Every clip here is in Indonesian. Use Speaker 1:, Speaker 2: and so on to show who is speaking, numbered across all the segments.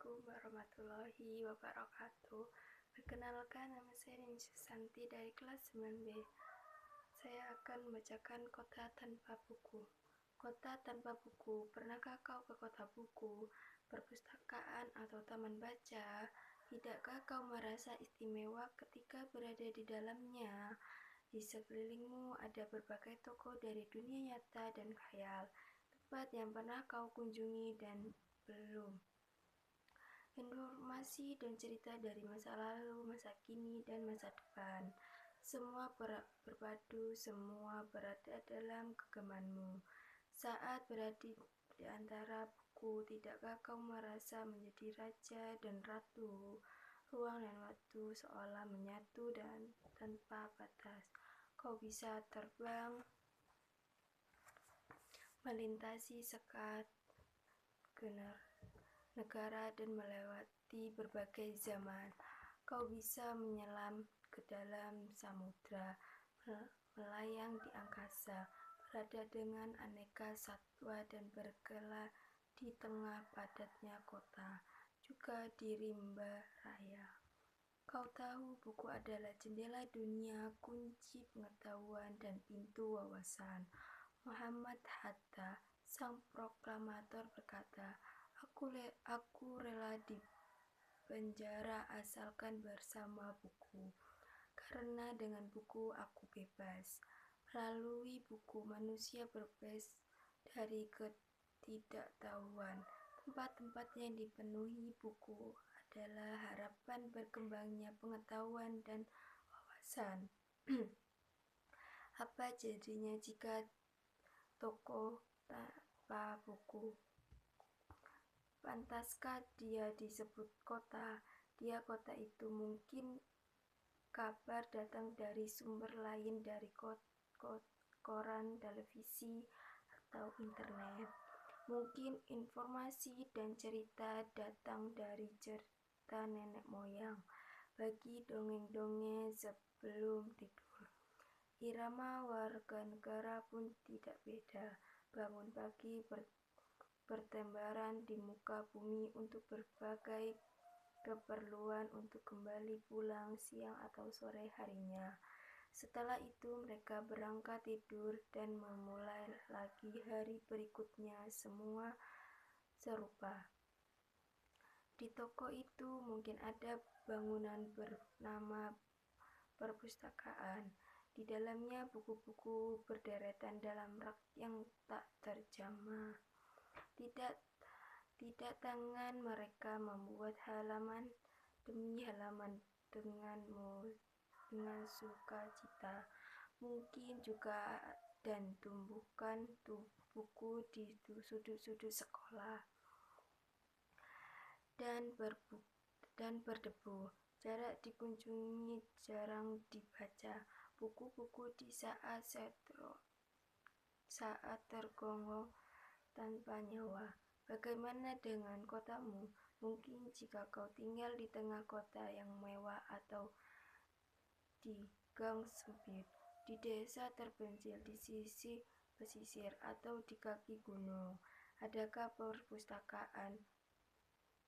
Speaker 1: Assalamualaikum warahmatullahi wabarakatuh. Perkenalkan, nama saya Nini Susanti dari kelas 9B. Saya akan membacakan Kota Tanpa Buku. Kota tanpa buku. Pernahkah kau ke kota buku, perpustakaan, atau taman baca? Tidakkah kau merasa istimewa ketika berada di dalamnya? Di sekelilingmu ada berbagai toko dari dunia nyata dan khayal, tempat yang pernah kau kunjungi dan belum. Informasi dan cerita dari masa lalu, masa kini, dan masa depan. Semua berpadu, semua berada dalam genggamanmu. Saat berada di antara buku, tidakkah kau merasa menjadi raja dan ratu? Ruang dan waktu seolah menyatu dan tanpa batas. Kau bisa terbang, melintasi sekat negara dan melewati berbagai zaman. Kau bisa menyelam ke dalam samudra, melayang di angkasa, berada dengan aneka satwa dan bergelar di tengah padatnya kota, juga di rimba raya. Kau tahu buku adalah jendela dunia, kunci pengetahuan, dan pintu wawasan. Muhammad Hatta, sang proklamator, berkata, Aku rela di penjara asalkan bersama buku, karena dengan buku aku bebas. Melalui buku manusia bebas dari ketidaktahuan. Tempat-tempat yang dipenuhi buku adalah harapan berkembangnya pengetahuan dan wawasan. Apa jadinya jika toko tanpa buku? Pantaskah dia disebut kota? Dia kota itu. Mungkin kabar datang dari sumber lain, dari koran, televisi, atau internet. Mungkin informasi dan cerita datang dari cerita nenek moyang, bagi dongeng-dongeng sebelum tidur. Irama warga negara pun tidak beda. Bangun pagi bertebaran di muka bumi untuk berbagai keperluan, untuk kembali pulang siang atau sore harinya. Setelah itu mereka berangkat tidur dan memulai lagi hari berikutnya, semua serupa. Di toko itu mungkin ada bangunan bernama perpustakaan. Di dalamnya buku-buku berderetan dalam rak yang tak terjamah. Tidak tangan mereka membuat halaman demi halaman dengan sukacita. Mungkin juga dan tumbuhkan buku di sudut-sudut sekolah dan berdebu. Jarak dikunjungi, jarang dibaca. Buku-buku di saat tergonggong tanpa nyawa. Bagaimana dengan kotamu? Mungkin jika kau tinggal di tengah kota yang mewah, atau di gang sempit, di desa terpencil, di sisi pesisir, atau di kaki gunung. Adakah perpustakaan,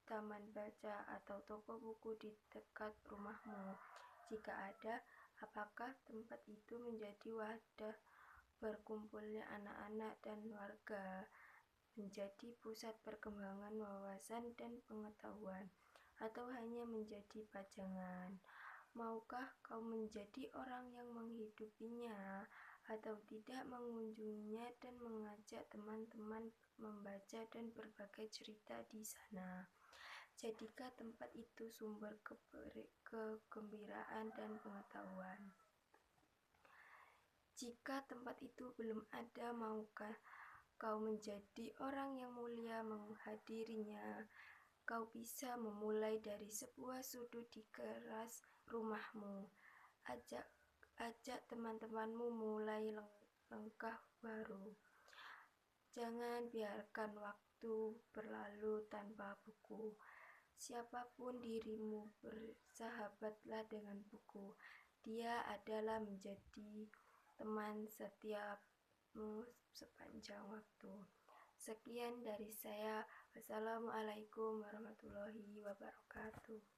Speaker 1: taman baca, atau toko buku di dekat rumahmu? Jika ada, apakah tempat itu menjadi wadah berkumpulnya anak-anak dan warga, menjadi pusat perkembangan wawasan dan pengetahuan, atau hanya menjadi pajangan? Maukah kau menjadi orang yang menghidupinya, atau tidak mengunjunginya dan mengajak teman-teman membaca dan berbagai cerita di sana? Jadikah tempat itu sumber kegembiraan dan pengetahuan? Jika tempat itu belum ada, maukah kau menjadi orang yang mulia menghadirinya? Kau bisa memulai dari sebuah sudut di keras rumahmu. Ajak teman-temanmu mulai langkah baru. Jangan biarkan waktu berlalu tanpa buku. Siapapun dirimu, bersahabatlah dengan buku. Dia adalah menjadi teman setiapmu sepanjang waktu. Sekian dari saya. Wassalamualaikum warahmatullahi wabarakatuh.